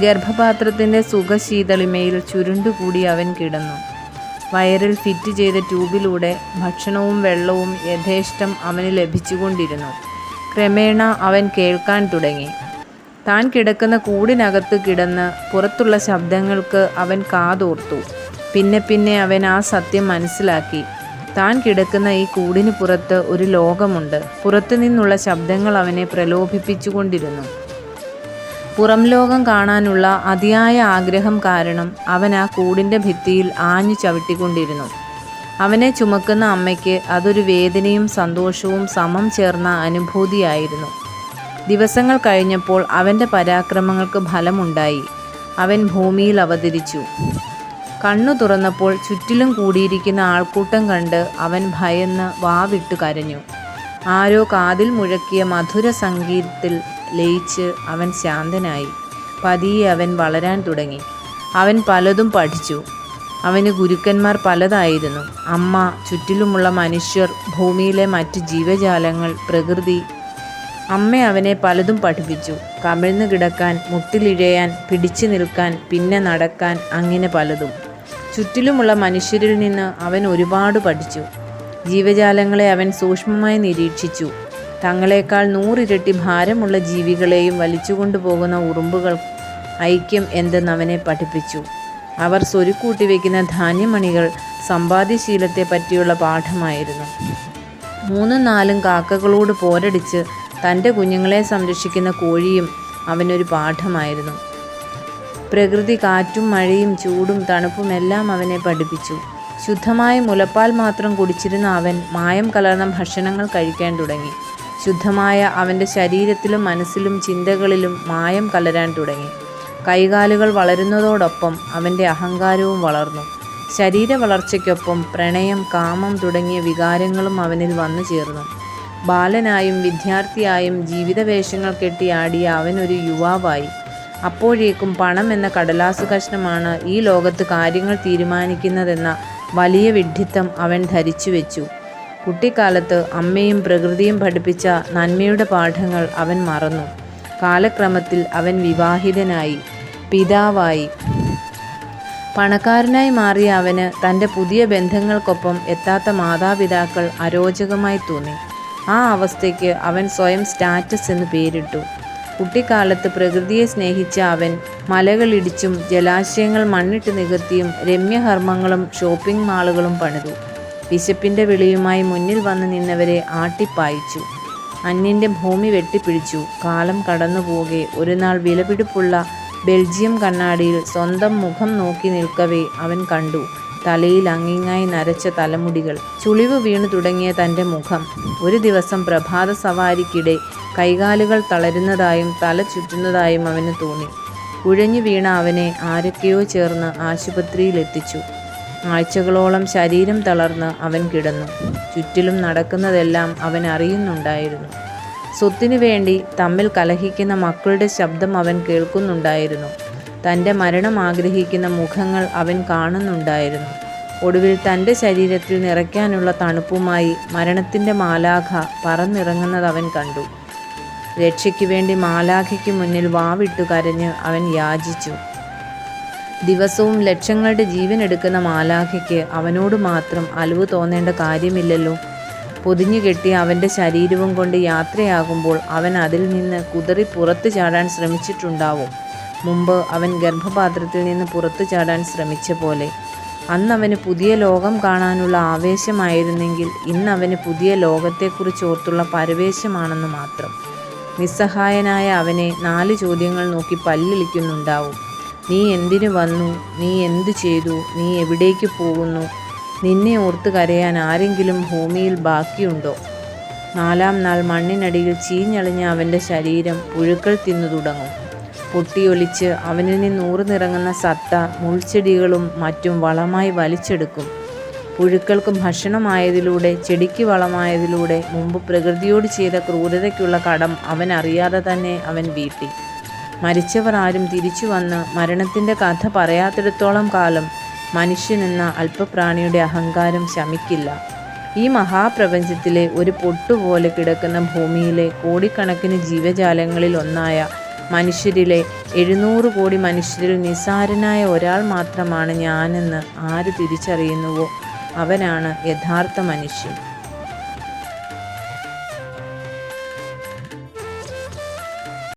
ഗർഭപാത്രത്തിൻ്റെ സുഖശീതളിമയിൽ ചുരുണ്ടുകൂടി അവൻ കിടന്നു. വയറിൽ ഫിറ്റ് ചെയ്ത ട്യൂബിലൂടെ ഭക്ഷണവും വെള്ളവും യഥേഷ്ടം അവന് ലഭിച്ചുകൊണ്ടിരുന്നു. ക്രമേണ അവൻ കേൾക്കാൻ തുടങ്ങി. താൻ കിടക്കുന്ന കൂടിനകത്ത് കിടന്ന് പുറത്തുള്ള ശബ്ദങ്ങൾക്ക് അവൻ കാതോർത്തു. പിന്നെ പിന്നെ അവൻ ആ സത്യം മനസ്സിലാക്കി. താൻ കിടക്കുന്ന ഈ കൂടിന് പുറത്ത് ഒരു ലോകമുണ്ട്. പുറത്തു നിന്നുള്ള ശബ്ദങ്ങൾ അവനെ പ്രലോഭിപ്പിച്ചുകൊണ്ടിരുന്നു. പുറം ലോകം കാണാനുള്ള അതിയായ ആഗ്രഹം കാരണം അവൻ ആ കൂടിൻ്റെ ഭിത്തിയിൽ ആഞ്ഞു ചവിട്ടിക്കൊണ്ടിരുന്നു. അവനെ ചുമക്കുന്ന അമ്മയ്ക്ക് അതൊരു വേദനയും സന്തോഷവും സമം ചേർന്ന അനുഭൂതിയായിരുന്നു. ദിവസങ്ങൾ കഴിഞ്ഞപ്പോൾ അവൻ്റെ പരാക്രമങ്ങൾക്ക് ഫലമുണ്ടായി. അവൻ ഭൂമിയിൽ അവതരിച്ചു. കണ്ണു തുറന്നപ്പോൾ ചുറ്റിലും കൂടിയിരിക്കുന്ന ആൾക്കൂട്ടം കണ്ട് അവൻ ഭയന്ന് വാവിട്ട് കരഞ്ഞു. ആരോ കാതിൽ മുഴക്കിയ മധുര സംഗീതത്തിൽ ലയിച്ച് അവൻ ശാന്തനായി. പതിയെ അവൻ വളരാൻ തുടങ്ങി. അവൻ പലതും പഠിച്ചു. അവന് ഗുരുക്കന്മാർ പലതായിരുന്നു. അമ്മ, ചുറ്റിലുമുള്ള മനുഷ്യർ, ഭൂമിയിലെ മറ്റ് ജീവജാലങ്ങൾ, പ്രകൃതി. അമ്മ അവനെ പലതും പഠിപ്പിച്ചു. കമിഴ്ന്നു കിടക്കാൻ, മുട്ടിലിഴയാൻ, പിടിച്ചു നിൽക്കാൻ, പിന്നെ നടക്കാൻ, അങ്ങനെ പലതും. ചുറ്റിലുമുള്ള മനുഷ്യരിൽ നിന്ന് അവൻ ഒരുപാട് പഠിച്ചു. ജീവജാലങ്ങളെ അവൻ സൂക്ഷ്മമായി നിരീക്ഷിച്ചു. തങ്ങളെക്കാൾ 100 ഇരട്ടി ഭാരമുള്ള ജീവികളെയും വലിച്ചുകൊണ്ടുപോകുന്ന ഉറുമ്പുകൾ ഐക്യം എന്തെന്നവനെ പഠിപ്പിച്ചു. അവർ സ്വരുക്കൂട്ടി വയ്ക്കുന്ന ധാന്യമണികൾ സമ്പാദ്യശീലത്തെ പറ്റിയുള്ള പാഠമായിരുന്നു. 3-4 കാക്കകളോട് പോരടിച്ച് തൻ്റെ കുഞ്ഞുങ്ങളെ സംരക്ഷിക്കുന്ന കോഴിയും അവനൊരു പാഠമായിരുന്നു. പ്രകൃതി കാറ്റും മഴയും ചൂടും തണുപ്പും എല്ലാം അവനെ പഠിപ്പിച്ചു. ശുദ്ധമായ മുലപ്പാൽ മാത്രം കുടിച്ചിരുന്ന അവൻ മായം കലർന്ന ഭക്ഷണങ്ങൾ കഴിക്കാൻ തുടങ്ങി. ശുദ്ധമായ അവൻ്റെ ശരീരത്തിലും മനസ്സിലും ചിന്തകളിലും മായം കലരാൻ തുടങ്ങി. കൈകാലുകൾ വളരുന്നതോടൊപ്പം അവൻ്റെ അഹങ്കാരവും വളർന്നു. ശരീര വളർച്ചയ്ക്കൊപ്പം പ്രണയം, കാമം തുടങ്ങിയ വികാരങ്ങളും അവനിൽ വന്നു ചേർന്നു. ബാലനായും വിദ്യാർത്ഥിയായും ജീവിതവേഷങ്ങൾ കെട്ടി ആടിയ അവനൊരു യുവാവായി. അപ്പോഴേക്കും പണം എന്ന കടലാസു കഷ്ണമാണ് ഈ ലോകത്ത് കാര്യങ്ങൾ തീരുമാനിക്കുന്നതെന്ന വലിയ വിഡ്ഢിത്തം അവൻ ധരിച്ചു വെച്ചു. കുട്ടിക്കാലത്ത് അമ്മയും പ്രകൃതിയും പഠിപ്പിച്ച നന്മയുടെ പാഠങ്ങൾ അവൻ മറന്നു. കാലക്രമത്തിൽ അവൻ വിവാഹിതനായി, പിതാവായി. പണക്കാരനായി മാറിയ അവന് തൻ്റെ പുതിയ ബന്ധങ്ങൾക്കൊപ്പം എത്താത്ത മാതാപിതാക്കൾ അരോചകമായി തോന്നി. ആ അവസ്ഥയ്ക്ക് അവൻ സ്വയം സ്റ്റാറ്റസ് എന്ന് പേരിട്ടു. കുട്ടിക്കാലത്ത് പ്രകൃതിയെ സ്നേഹിച്ച അവൻ മലകളിടിച്ചും ജലാശയങ്ങൾ മണ്ണിട്ട് നികത്തിയും രമ്യഹർമ്മങ്ങളും ഷോപ്പിംഗ് മാളുകളും പണിതു. വിശപ്പിൻ്റെ വിളിയുമായി മുന്നിൽ വന്നു നിന്നവരെ ആട്ടിപ്പായിച്ചു. അന്യൻ്റെ ഭൂമി വെട്ടിപ്പിടിച്ചു. കാലം കടന്നുപോകെ ഒരു നാൾ വിലപിടിപ്പുള്ള ബെൽജിയം കണ്ണാടിയിൽ സ്വന്തം മുഖം നോക്കി നിൽക്കവേ അവൻ കണ്ടു തലയിൽ അങ്ങിങ്ങായി നരച്ച തലമുടികൾ, ചുളിവ് വീണു തുടങ്ങിയ തൻ്റെ മുഖം. ഒരു ദിവസം പ്രഭാത സവാരിക്കിടെ കൈകാലുകൾ തളരുന്നതായും തല ചുറ്റുന്നതായും അവന് തോന്നി. കുഴഞ്ഞു വീണ അവനെ ആരൊക്കെയോ ചേർന്ന് ആശുപത്രിയിലെത്തിച്ചു. ആഴ്ചകളോളം ശരീരം തളർന്ന് അവൻ കിടന്നു. ചുറ്റിലും നടക്കുന്നതെല്ലാം അവൻ അറിയുന്നുണ്ടായിരുന്നു. സ്വത്തിനു വേണ്ടി തമ്മിൽ കലഹിക്കുന്ന മക്കളുടെ ശബ്ദം അവൻ കേൾക്കുന്നുണ്ടായിരുന്നു. തൻ്റെ മരണം ആഗ്രഹിക്കുന്ന മുഖങ്ങൾ അവൻ കാണുന്നുണ്ടായിരുന്നു. ഒടുവിൽ തൻ്റെ ശരീരത്തിൽ നിറയ്ക്കാനുള്ള തണുപ്പുമായി മരണത്തിൻ്റെ മാലാഖ പറന്നിറങ്ങുന്നത് അവൻ കണ്ടു. രക്ഷയ്ക്ക് വേണ്ടി മാലാഖയ്ക്ക് മുന്നിൽ വാവിട്ടു കരഞ്ഞ് അവൻ യാചിച്ചു. ദിവസവും ലക്ഷങ്ങളുടെ ജീവനെടുക്കുന്ന മാലാഖയ്ക്ക് അവനോട് മാത്രം അലിവ് തോന്നേണ്ട കാര്യമില്ലല്ലോ. പൊതിഞ്ഞു കെട്ടിയ അവൻ്റെ ശരീരവും കൊണ്ട് യാത്രയാകുമ്പോൾ അവൻ അതിൽ നിന്ന് കുതറി പുറത്തു ചാടാൻ ശ്രമിച്ചിട്ടുണ്ടാവും. മുമ്പ് അവൻ ഗർഭപാത്രത്തിൽ നിന്ന് പുറത്തു ചാടാൻ ശ്രമിച്ച പോലെ. അന്നവന് പുതിയ ലോകം കാണാനുള്ള ആവേശമായിരുന്നെങ്കിൽ ഇന്നവന് പുതിയ ലോകത്തെക്കുറിച്ച് ഓർത്തുള്ള പരവേശമാണെന്ന് മാത്രം. നിസ്സഹായനായ അവനെ 4 ചോദ്യങ്ങൾ നോക്കി പല്ലിളിക്കുന്നുണ്ടാവും. നീ എന്തിനു വന്നു? നീ എന്തു ചെയ്തു? നീ എവിടേക്ക് പോകുന്നു? നിന്നെ ഓർത്ത് കരയാൻ ആരെങ്കിലും ഭൂമിയിൽ ബാക്കിയുണ്ടോ? 4-ാം നാൾ മണ്ണിനടിയിൽ ചീഞ്ഞളിഞ്ഞ അവൻ്റെ ശരീരം പുഴുക്കൾ തിന്നു തുടങ്ങും. പൊട്ടിയൊലിച്ച് അവനിൽ നിന്ന് ഊർന്നിറങ്ങുന്ന സത്ത മുൾച്ചെടികളും മറ്റും വളമായി വലിച്ചെടുക്കും. പുഴുക്കൾക്ക് ഭക്ഷണമായതിലൂടെ, ചെടിക്ക് വളമായതിലൂടെ മുമ്പ് പ്രകൃതിയോട് ചെയ്ത ക്രൂരതയ്ക്കുള്ള കടം അവൻ അറിയാതെ തന്നെ അവൻ വീട്ടി. മരിച്ചവർ ആരും തിരിച്ചു വന്ന് മരണത്തിൻ്റെ കഥ പറയാത്തിടത്തോളം കാലം മനുഷ്യനെന്ന അല്പപ്രാണിയുടെ അഹങ്കാരം ശമിക്കില്ല. ഈ മഹാപ്രപഞ്ചത്തിലെ ഒരു പൊട്ടുപോലെ കിടക്കുന്ന ഭൂമിയിലെ കോടിക്കണക്കിന് ജീവജാലങ്ങളിൽ ഒന്നായ മനുഷ്യരിലെ 700 കോടി മനുഷ്യരിൽ നിസ്സാരനായ ഒരാൾ മാത്രമാണ് ഞാനെന്ന് ആര് തിരിച്ചറിയുന്നുവോ അവനാണ് യഥാർത്ഥ മനുഷ്യൻ.